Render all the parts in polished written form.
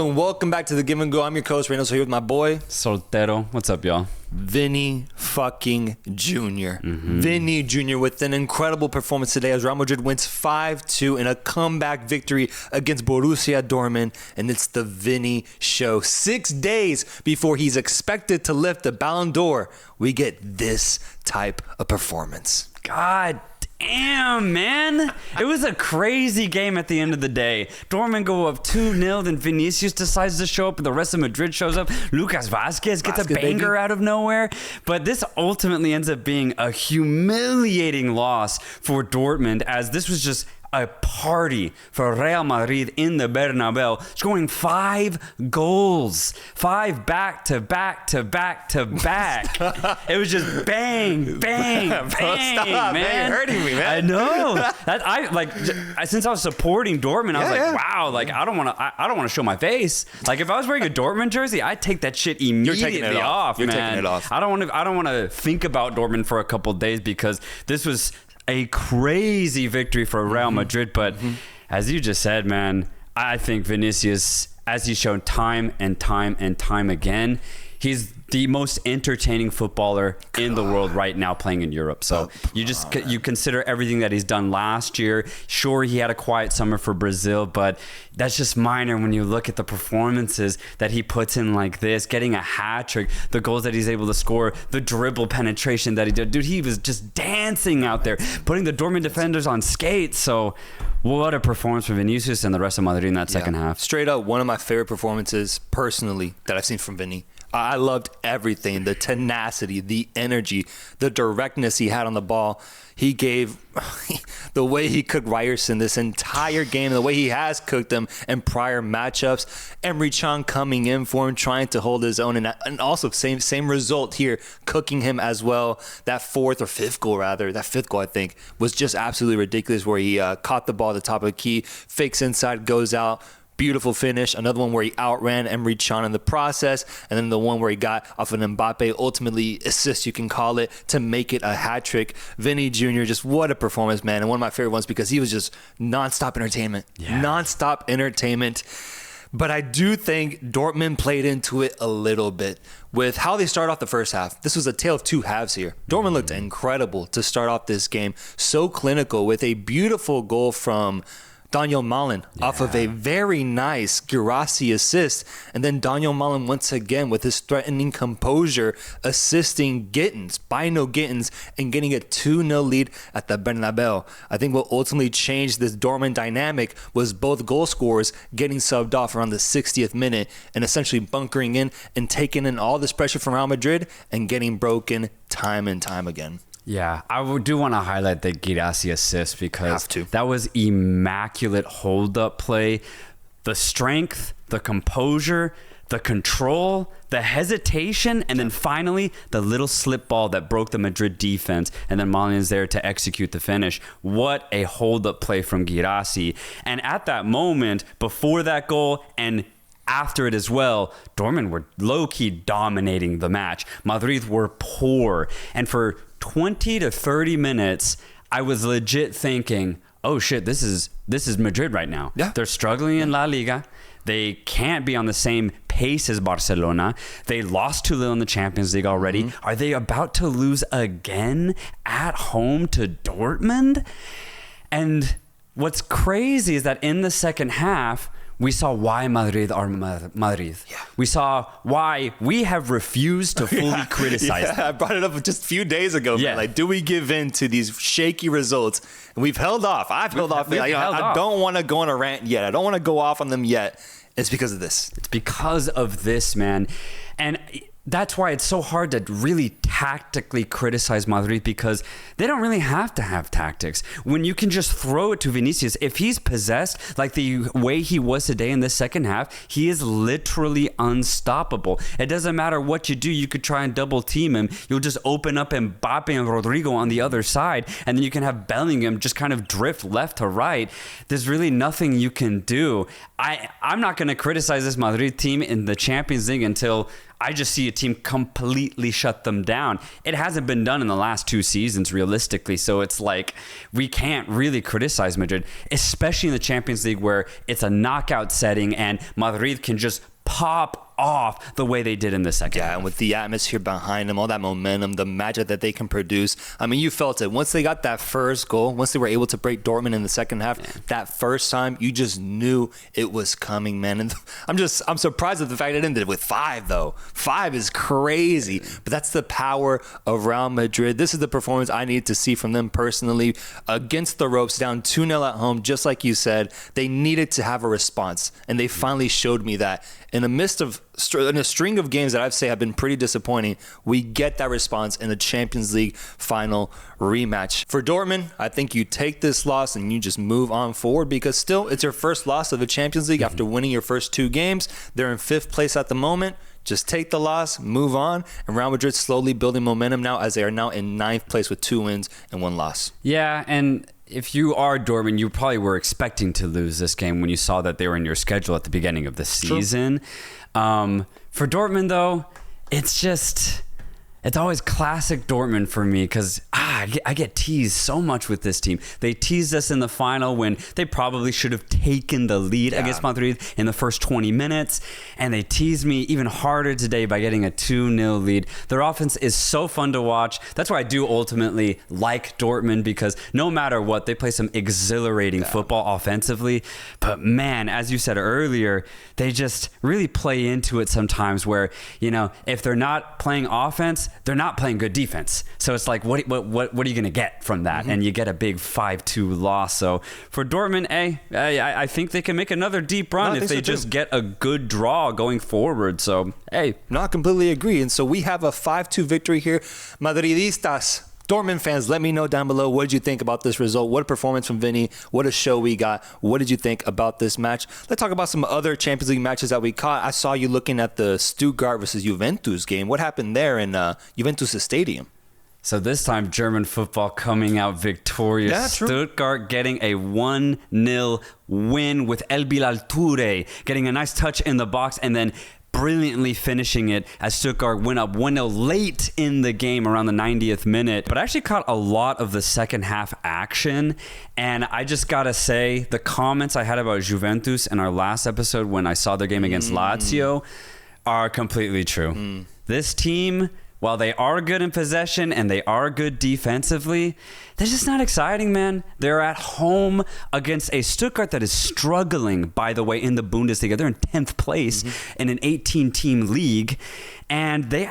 and welcome back to The Give and Go. I'm your coach, Reynoso, here with my boy Soltero. What's up, y'all? Vini fucking Jr. Vini Jr. with an incredible performance today as Real Madrid wins 5-2 in a comeback victory against Borussia Dortmund. And it's the Vini show. 6 days before he's expected to lift the Ballon d'Or, we get this type of performance. God damn, man. It was a crazy game at the end of the day. Dortmund go up 2-0, then Vinicius decides to show up, and the rest of Madrid shows up. Lucas Vazquez gets a banger out of nowhere. But this ultimately ends up being a humiliating loss for Dortmund, as this was just a party for Real Madrid in the Bernabeu, scoring 5 goals, 5 back to back to back to back. It was just bang, bang, bang, Stop, man. You're hurting me, man. I know. Since I was supporting Dortmund, I was wow, I don't want to show my face. Like, if I was wearing a Dortmund jersey, I'd take that shit immediately off, man. You're taking it off. I don't want to think about Dortmund for a couple of days, because this was a crazy victory for Real Madrid. But as you just said, man, I think Vinicius, as he's shown time and time and time again, he's the most entertaining footballer in the world right now playing in Europe. So you consider everything that he's done last year. Sure, he had a quiet summer for Brazil, but that's just minor when you look at the performances that he puts in like this, getting a hat trick, the goals that he's able to score, the dribble penetration that he did. Dude, he was just dancing out there, putting the Dortmund defenders on skates. So what a performance for Vinicius and the rest of Madrid in that second half. Straight up, one of my favorite performances personally that I've seen from Vini. I loved everything, the tenacity, the energy, the directness he had on the ball. He gave the way he cooked Ryerson this entire game, the way he has cooked them in prior matchups. Emre Can coming in for him, trying to hold his own, and also same result here, cooking him as well. That fifth goal, I think, was just absolutely ridiculous, where he caught the ball at the top of the key, fakes inside, goes out. Beautiful finish. Another one where he outran Emre Can in the process. And then the one where he got off an Mbappe, ultimately assist, you can call it, to make it a hat trick. Vini Jr., just what a performance, man. And one of my favorite ones because he was just nonstop entertainment. Yeah. Nonstop entertainment. But I do think Dortmund played into it a little bit with how they started off the first half. This was a tale of two halves here. Dortmund looked incredible to start off this game. So clinical, with a beautiful goal from Daniel Milan off of a very nice Graz assist. And then Daniel Milan once again with his threatening composure assisting Bino Gittins, and getting a 2-0 lead at the Bernabeu. I think what ultimately changed this Dortmund dynamic was both goal scorers getting subbed off around the 60th minute and essentially bunkering in and taking in all this pressure from Real Madrid and getting broken time and time again. Yeah, I do want to highlight the Girassi assist, because that was immaculate hold-up play. The strength, the composure, the control, the hesitation, and then finally the little slip ball that broke the Madrid defense, and then Malin's there to execute the finish. What a hold-up play from Girassi. And at that moment, before that goal and after it as well, Dortmund were low-key dominating the match. Madrid were poor. And for 20 to 30 minutes, I was legit thinking, oh shit, this is Madrid right now. Yeah. They're struggling in La Liga. They can't be on the same pace as Barcelona. They lost 2-0 in the Champions League already. Are they about to lose again at home to Dortmund? And what's crazy is that in the second half, we saw why Madrid are Madrid. Yeah. We saw why we have refused to fully criticize them. I brought it up just a few days ago. Yeah. Like, do we give in to these shaky results? And we've held off. I don't want to go on a rant yet. I don't want to go off on them yet. It's because of this. It's because of this, man. And that's why it's so hard to really tactically criticize Madrid, because they don't really have to have tactics. When you can just throw it to Vinicius, if he's possessed like the way he was today in the second half, he is literally unstoppable. It doesn't matter what you do. You could try and double team him. You'll just open up Mbappe and Rodrigo on the other side, and then you can have Bellingham just kind of drift left to right. There's really nothing you can do. I'm not going to criticize this Madrid team in the Champions League until I just see a team completely shut them down. It hasn't been done in the last 2 seasons, realistically. So it's like we can't really criticize Madrid, especially in the Champions League where it's a knockout setting and Madrid can just pop off the way they did in the second half. And with the atmosphere behind them, all that momentum, the magic that they can produce. I mean, you felt it. Once they got that first goal, once they were able to break Dortmund in the second half, that first time, you just knew it was coming, man. And I'm surprised at the fact it ended with 5, though. 5 is crazy. But that's the power of Real Madrid. This is the performance I need to see from them personally. Against the ropes, down 2-0 at home, just like you said, they needed to have a response. And they finally showed me that. In a string of games that I'd say have been pretty disappointing, we get that response in the Champions League final rematch. For Dortmund, I think you take this loss and you just move on forward because still it's your first loss of the Champions League after winning your first 2 games. They're in 5th place at the moment. Just take the loss, move on, and Real Madrid slowly building momentum now as they are now in 9th place with 2 wins and 1 loss. Yeah, and if you are Dortmund, you probably were expecting to lose this game when you saw that they were in your schedule at the beginning of the season. For Dortmund, though, it's always classic Dortmund for me because I get teased so much with this team. They teased us in the final when they probably should have taken the lead against Madrid in the first 20 minutes. And they teased me even harder today by getting a 2-0 lead. Their offense is so fun to watch. That's why I do ultimately like Dortmund because no matter what, they play some exhilarating football offensively. But man, as you said earlier, they just really play into it sometimes where, if they're not playing offense, they're not playing good defense. So it's like, what are you going to get from that? And you get a big 5-2 loss. So for Dortmund, I think they can make another deep run if they just get a good draw going forward. So, not completely agree. And so we have a 5-2 victory here. Madridistas, Dortmund fans, let me know down below. What did you think about this result? What a performance from Vini. What a show we got. What did you think about this match? Let's talk about some other Champions League matches that we caught. I saw you looking at the Stuttgart versus Juventus game. What happened there in Juventus' stadium? So this time, German football coming out victorious. Yeah, true. Stuttgart getting a 1-0 win with El Bilalture, getting a nice touch in the box and then brilliantly finishing it as Stuttgart went up 1-0 late in the game around the 90th minute. But I actually caught a lot of the second half action. And I just got to say, the comments I had about Juventus in our last episode when I saw their game against Lazio are completely true. This team, while they are good in possession and they are good defensively, they're just not exciting, man. They're at home against a Stuttgart that is struggling, by the way, in the Bundesliga. They're in 10th place in an 18-team league. And they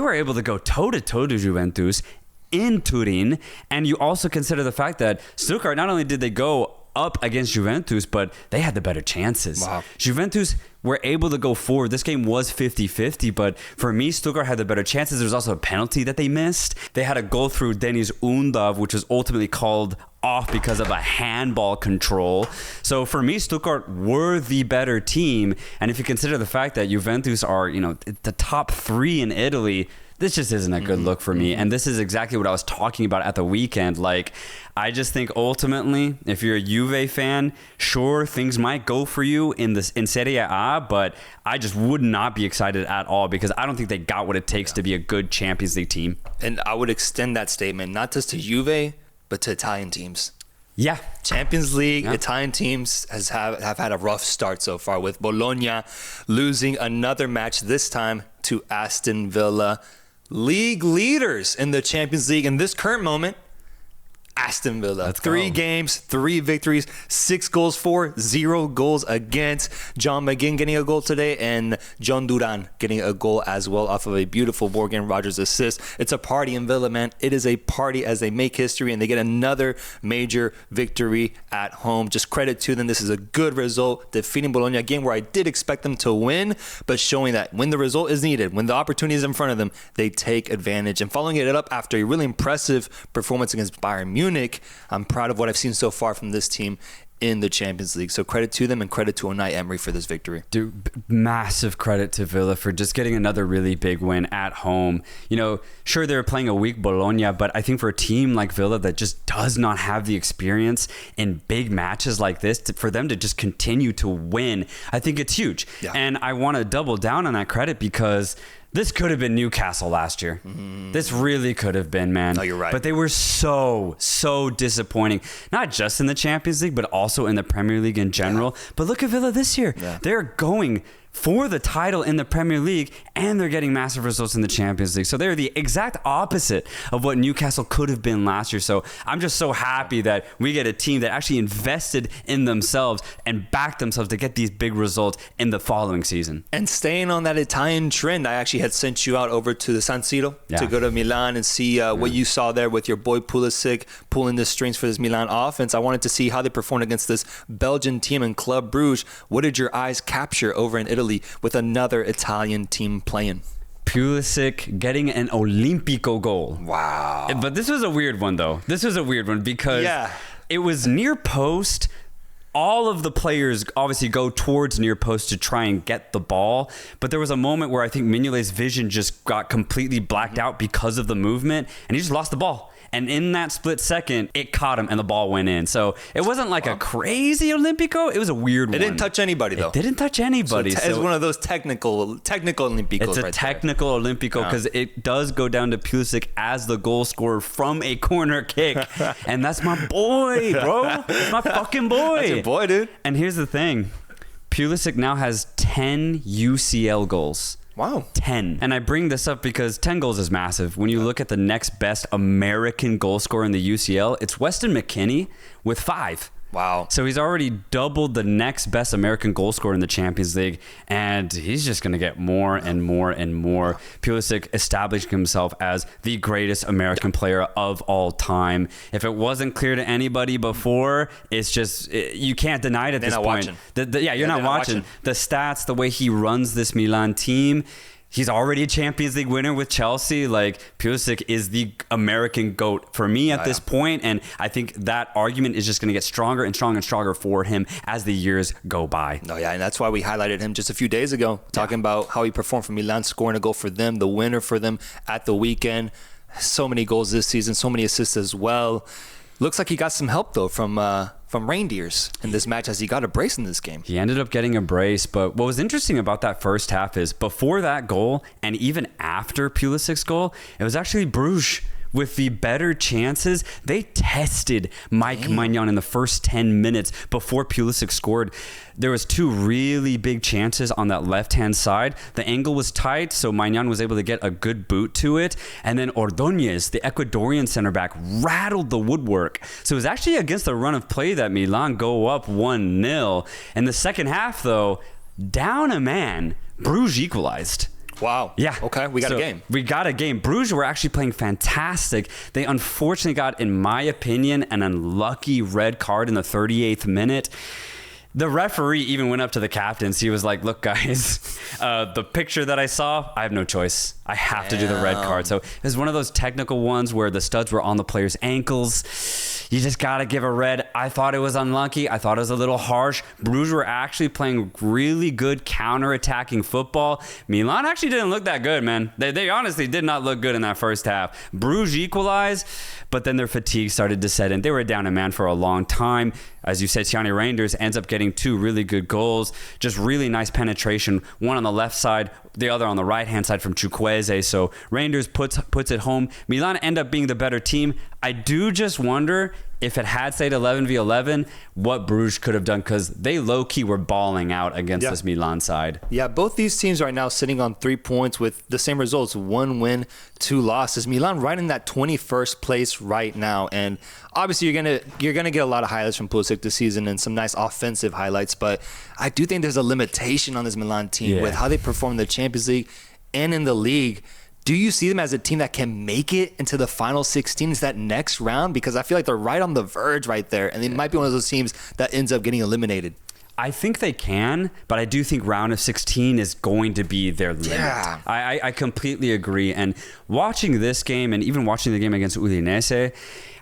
were able to go toe-to-toe to Juventus in Turin. And you also consider the fact that Stuttgart, not only did they go up against Juventus, but they had the better chances. Wow. Juventus were able to go forward. This game was 50-50, but for me, Stuttgart had the better chances. There was also a penalty that they missed. They had a goal through Deniz Undav, which was ultimately called off because of a handball control. So for me, Stuttgart were the better team. And if you consider the fact that Juventus are, the top 3 in Italy, this just isn't a good look for me. And this is exactly what I was talking about at the weekend. Like, I just think ultimately, if you're a Juve fan, sure, things might go for you in Serie A, but I just would not be excited at all because I don't think they got what it takes to be a good Champions League team. And I would extend that statement, not just to Juve, but to Italian teams. Yeah. Champions League, Italian teams have had a rough start so far, with Bologna losing another match, this time to Aston Villa. League leaders in the Champions League in this current moment, Aston Villa. 3 games, 3 victories, 6 goals for, 0 goals against. John McGinn getting a goal today and John Duran getting a goal as well off of a beautiful Morgan Rogers assist. It's a party in Villa, man. It is a party as they make history and they get another major victory at home. Just credit to them. This is a good result, defeating Bologna, a game where I did expect them to win, but showing that when the result is needed, when the opportunity is in front of them, they take advantage. And following it up after a really impressive performance against Bayern Munich, I'm proud of what I've seen so far from this team in the Champions League. So credit to them and credit to Unai Emery for this victory. Dude, massive credit to Villa for just getting another really big win at home. You know, sure, they were playing a weak Bologna, but I think for a team like Villa that just does not have the experience in big matches like this, for them to just continue to win, I think it's huge. Yeah. And I want to double down on that credit because this could have been Newcastle last year. This really could have been, man. No, you're right. But they were so disappointing. Not just in the Champions League, but also in the Premier League in general. Yeah. But look at Villa this year. Yeah. They're going for the title in the Premier League, and they're getting massive results in the Champions League. So they're the exact opposite of what Newcastle could have been last year. So I'm just so happy that we get a team that actually invested in themselves and backed themselves to get these big results in the following season. And staying on that Italian trend, I actually had sent you out over to the San Siro to go to Milan and see what you saw there with your boy Pulisic pulling the strings for this Milan offense. I wanted to see how they performed against this Belgian team in Club Brugge. What did your eyes capture over in Italy with another Italian team playing? Pulisic getting an Olimpico goal. Wow. But this was a weird one, though. This was a weird one because it was near post. All of the players obviously go towards near post to try and get the ball. But there was a moment where I think Mignolet's vision just got completely blacked out because of the movement, and he just lost the ball. And in that split second, it caught him and the ball went in. So it wasn't like a crazy Olimpico. It was a weird one. It didn't touch anybody, though. It didn't touch anybody. So it's one of those technical Olimpicos. It's a technical Olimpico because it does go down to Pulisic as the goal scorer from a corner kick. And that's my boy, bro. That's my fucking boy. That's your boy, dude. And here's the thing. Pulisic now has 10 UCL goals. Wow. 10. And I bring this up because 10 goals is massive. When you look at the next best American goal scorer in the UCL, it's Weston McKennie with 5. Wow. So he's already doubled the next best American goal scorer in the Champions League, and he's just going to get more and more and more. Pulisic establishing himself as the greatest American player of all time. If it wasn't clear to anybody before, it's just, you can't deny it at this point. You're not watching. The stats, the way he runs this Milan team, he's already a Champions League winner with Chelsea. Like, Pulisic is the American GOAT for me at this point, and I think that argument is just going to get stronger and stronger and stronger for him as the years go by. No, yeah, and that's why we highlighted him just a few days ago, talking about how he performed for Milan, scoring a goal for them, the winner for them at the weekend. So many goals this season, so many assists as well. Looks like he got some help, though, from Reindeers in this match, as he got a brace in this game. He ended up getting a brace, but what was interesting about that first half is before that goal and even after Pulisic's goal, it was actually Brugge with the better chances. They tested Mike Maignan in the first 10 minutes before Pulisic scored. There was 2 really big chances on that left-hand side. The angle was tight, so Maignan was able to get a good boot to it. And then Ordóñez, the Ecuadorian center back, rattled the woodwork. So it was actually against the run of play that Milan go up 1-0. In the second half, though, down a man, Brugge equalized. Wow. Yeah. Okay, we got a game. We got a game. Brugge were actually playing fantastic. They unfortunately got, in my opinion, an unlucky red card in the 38th minute. The referee even went up to the captains. He was like, look, guys, the picture that I saw, I have no choice. I have to do the red card. So it was one of those technical ones where the studs were on the player's ankles. You just got to give a red. I thought it was unlucky. I thought it was a little harsh. Brugge were actually playing really good counter-attacking football. Milan actually didn't look that good, man. They honestly did not look good in that first half. Brugge equalized, but then their fatigue started to set in. They were down a man for a long time. As you said, Tiani Reinders ends up getting 2 really good goals. Just really nice penetration. One on the left side, the other on the right-hand side from Chukwueze. So Reinders puts it home. Milan end up being the better team. I do just wonder if it had stayed 11v11, what Brugge could have done, because they low-key were balling out against this Milan side. Yeah, both these teams right now sitting on 3 points with the same results, 1 win, 2 losses. Milan right in that 21st place right now, and obviously you're gonna get a lot of highlights from Pulisic this season and some nice offensive highlights, but I do think there's a limitation on this Milan team with how they perform in the Champions League and in the league. Do you see them as a team that can make it into the final 16? Is that next round? Because I feel like they're right on the verge right there, and they might be one of those teams that ends up getting eliminated. I think they can, but I do think round of 16 is going to be their limit. Yeah. I completely agree. And watching this game and even watching the game against Udinese,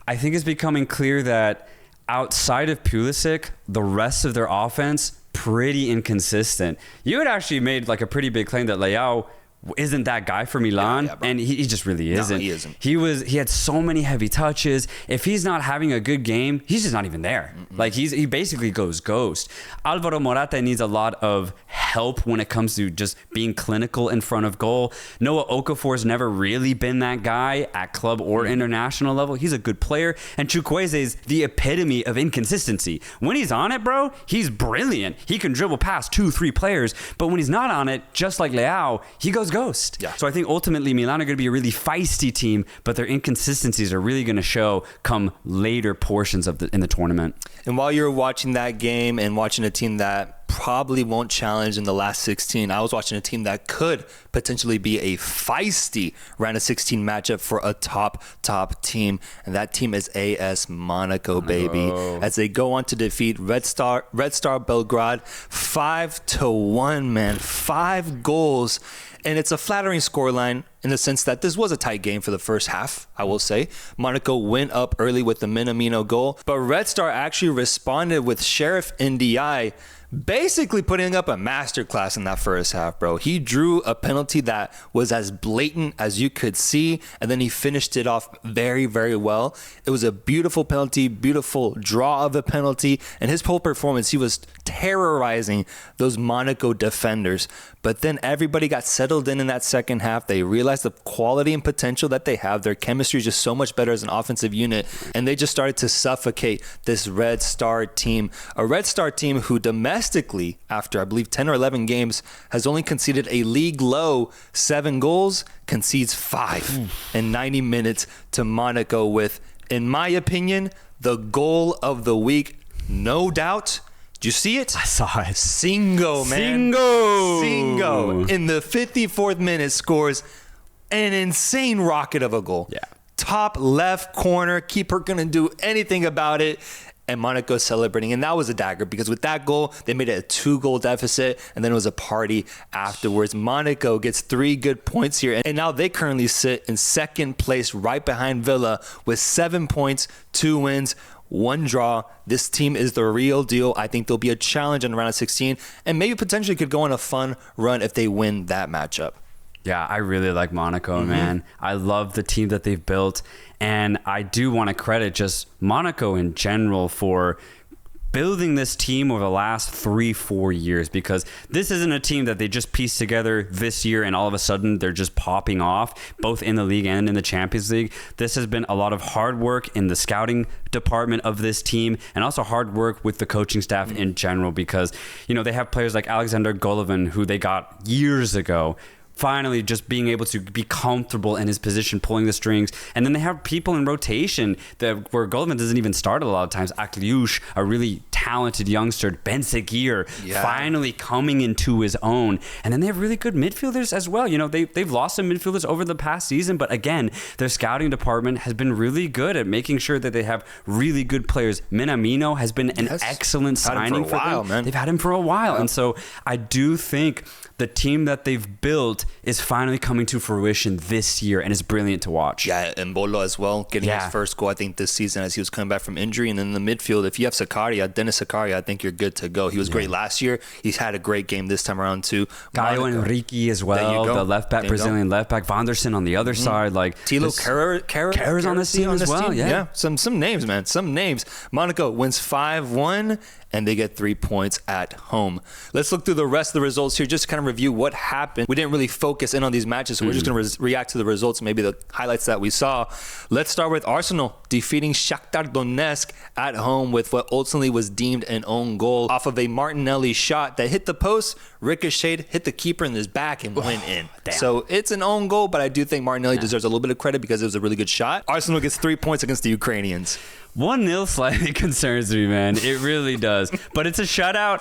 I think it's becoming clear that outside of Pulisic, the rest of their offense, pretty inconsistent. You had actually made like a pretty big claim that Leao isn't that guy for Milan, and he just really isn't. No, he isn't. He had so many heavy touches. If he's not having a good game, he's just not even there. Like he basically goes ghost. Alvaro Morata needs a lot of help when it comes to just being clinical in front of goal. Noah Okafor's never really been that guy at club or international level. He's a good player, and Chukwueze is the epitome of inconsistency. When he's on it, bro, he's brilliant. He can dribble past 2-3 players, but when he's not on it, just like Leao, he goes ghost. Yeah. So I think ultimately Milan are going to be a really feisty team, but their inconsistencies are really going to show come later portions of in the tournament. And while you're watching that game and watching a team that probably won't challenge in the last 16, I was watching a team that could potentially be a feisty round of 16 matchup for a top team, and that team is AS Monaco, baby, as they go on to defeat Red Star Belgrade 5-1, man. 5 goals. And it's a flattering scoreline in the sense that this was a tight game for the first half, I will say. Monaco went up early with the Minamino goal, but Red Star actually responded with Sheriff Ndiaye basically putting up a masterclass in that first half, bro. He drew a penalty that was as blatant as you could see, and then he finished it off very, very well. It was a beautiful penalty, beautiful draw of a penalty, and his whole performance, he was terrorizing those Monaco defenders. But then everybody got settled in that second half. They realized the quality and potential that they have. Their chemistry is just so much better as an offensive unit, and they just started to suffocate this Red Star team. A Red Star team who domestically, after I believe 10 or 11 games, has only conceded a league low 7 goals, concedes 5 in 90 minutes to Monaco with, in my opinion, the goal of the week, no doubt. Did you see it? I saw it. Singo, man. Singo. In the 54th minute scores an insane rocket of a goal. Yeah. Top left corner. Keeper couldn't do anything about it. And Monaco celebrating. And that was a dagger because with that goal, they made it a 2-goal deficit. And then it was a party afterwards. Monaco gets 3 good points here. And now they currently sit in second place right behind Villa with 7 points, 2 wins, 1 draw. This team is the real deal. I think there'll be a challenge in the round of 16 and maybe potentially could go on a fun run if they win that matchup. Yeah, I really like Monaco, man. I love the team that they've built. And I do want to credit just Monaco in general for building this team over the last 3-4 years, because this isn't a team that they just pieced together this year and all of a sudden they're just popping off, both in the league and in the Champions League. This has been a lot of hard work in the scouting department of this team and also hard work with the coaching staff in general, because, you know, they have players like Alexander Golovin, who they got years ago, finally just being able to be comfortable in his position, pulling the strings. And then they have people in rotation where Golovin doesn't even start a lot of times. Akliush, a really talented youngster. Ben Seguir, finally coming into his own. And then they have really good midfielders as well. You know, they've lost some midfielders over the past season, but again, their scouting department has been really good at making sure that they have really good players. Minamino has been an excellent signing for them. Man. They've had him for a while. Yeah. And so I do think the team that they've built is finally coming to fruition this year, and it's brilliant to watch. Yeah, and Bolo as well, getting his first goal, I think, this season as he was coming back from injury. And then in the midfield, if you have Dennis Zakaria, I think you're good to go. He was great last year. He's had a great game this time around too. Caio Henrique as well, the left back, Brazilian left back. Vanderson on the other side. Like Tilo Kehra's on this team as well. Yeah, some names, man. Some names. Monaco wins 5-1. And they get 3 points at home. Let's look through the rest of the results here, just to kind of review what happened. We didn't really focus in on these matches, so we're just going to react to the results, maybe the highlights that we saw. Let's start with Arsenal defeating Shakhtar Donetsk at home with what ultimately was deemed an own goal off of a Martinelli shot that hit the post, ricocheted, hit the keeper in his back, and went in. Damn. So it's an own goal, but I do think Martinelli deserves a little bit of credit because it was a really good shot. Arsenal gets 3 points against the Ukrainians. 1-0 slightly concerns me, man. It really does. But it's a shutout.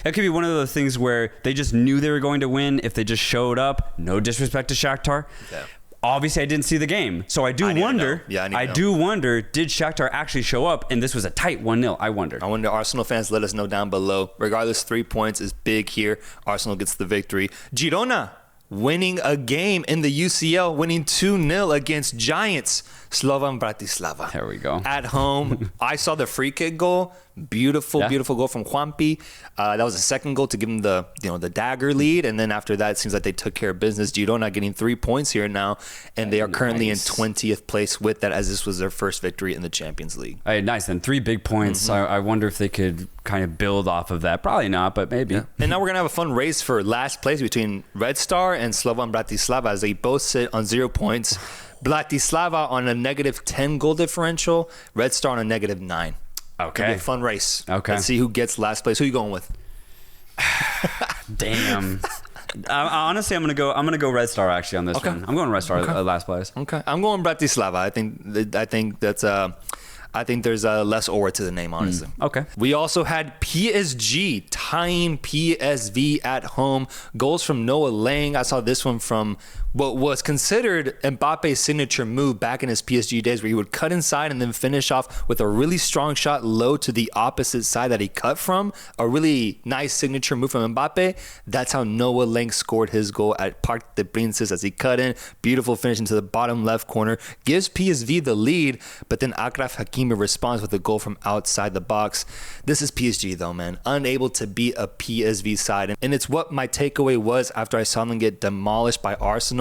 It could be one of those things where they just knew they were going to win if they just showed up. No disrespect to Shakhtar. Yeah. Obviously, I didn't see the game. So I do wonder, did Shakhtar actually show up? And this was a tight 1-0. I wonder, Arsenal fans, let us know down below. Regardless, 3 points is big here. Arsenal gets the victory. Girona winning a game in the UCL, winning 2-0 against Giants, Slovan Bratislava. There we go. At home. I saw the free kick goal. Beautiful goal from Juanpi. That was the second goal to give him the dagger lead. And then after that, it seems like they took care of business. Girona getting 3 points here now. And they are currently in 20th place with that, as this was their first victory in the Champions League. Hey, nice. Then 3 big points. I wonder if they could kind of build off of that. Probably not, but maybe. Yeah. And now we're going to have a fun race for last place between Red Star and Slovan Bratislava, as they both sit on 0 points. Bratislava on a -10 goal differential. Red Star on a -9. Okay. A fun race. Okay. Let's see who gets last place. Who are you going with? Damn. Honestly, I'm gonna go Red Star actually on this one. I'm going Red Star last place. Okay. I'm going Bratislava. I think there's less aura to the name, honestly. Okay. We also had PSG tying PSV at home. Goals from Noah Lang. I saw this one from what was considered Mbappe's signature move back in his PSG days, where he would cut inside and then finish off with a really strong shot low to the opposite side that he cut from. A really nice signature move from Mbappe. That's how Noah Lang scored his goal at Parc des Princes, as he cut in. Beautiful finish into the bottom left corner. Gives PSV the lead, but then Achraf Hakimi responds with a goal from outside the box. This is PSG though, man. Unable to beat a PSV side. And it's what my takeaway was after I saw them get demolished by Arsenal.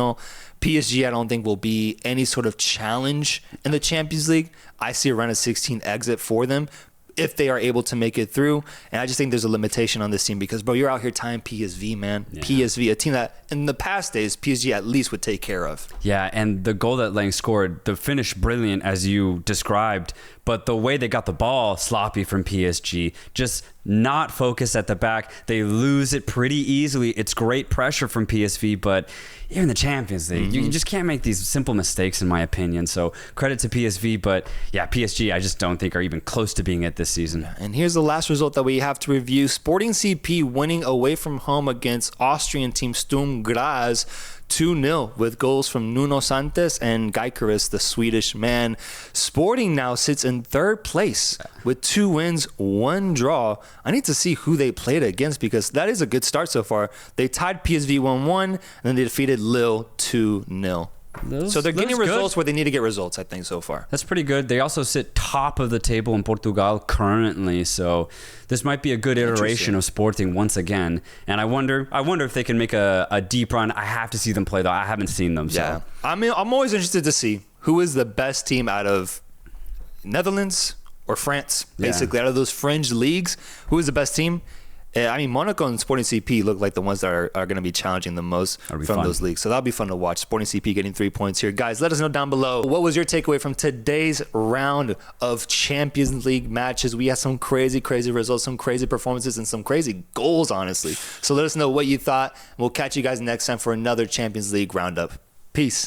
PSG, I don't think, will be any sort of challenge in the Champions League. I see around a 16 exit for them if they are able to make it through. And I just think there's a limitation on this team because, bro, you're out here tying PSV, man. Yeah. PSV, a team that in the past days, PSG at least would take care of. Yeah, and the goal that Lang scored, the finish brilliant as you described, but the way they got the ball sloppy from PSG, just not focused at the back. They lose it pretty easily. It's great pressure from PSV, but you're in the Champions League. You just can't make these simple mistakes, in my opinion. So credit to PSV, but yeah, PSG, I just don't think are even close to being it this season. And here's the last result that we have to review. Sporting CP winning away from home against Austrian team Sturm Graz 2-0 with goals from Nuno Santos and Gyökeres, the Swedish man. Sporting now sits in 3rd place with 2 wins, 1 draw. I need to see who they played against because that is a good start so far. They tied PSV 1-1 and then they defeated Lille 2-0. So they're getting results where they need to get results, I think, so far. That's pretty good. They also sit top of the table in Portugal currently, so this might be a good iteration of Sporting once again. And I wonder if they can make a deep run. I have to see them play, though. I haven't seen them. So. Yeah, I'm always interested to see who is the best team out of Netherlands or France, basically, out of those fringe leagues. Who is the best team? I mean, Monaco and Sporting CP look like the ones that are going to be challenging the most from those leagues. So that'll be fun to watch. Sporting CP getting 3 points here. Guys, let us know down below. What was your takeaway from today's round of Champions League matches? We had some crazy, crazy results, some crazy performances, and some crazy goals, honestly. So let us know what you thought. We'll catch you guys next time for another Champions League roundup. Peace.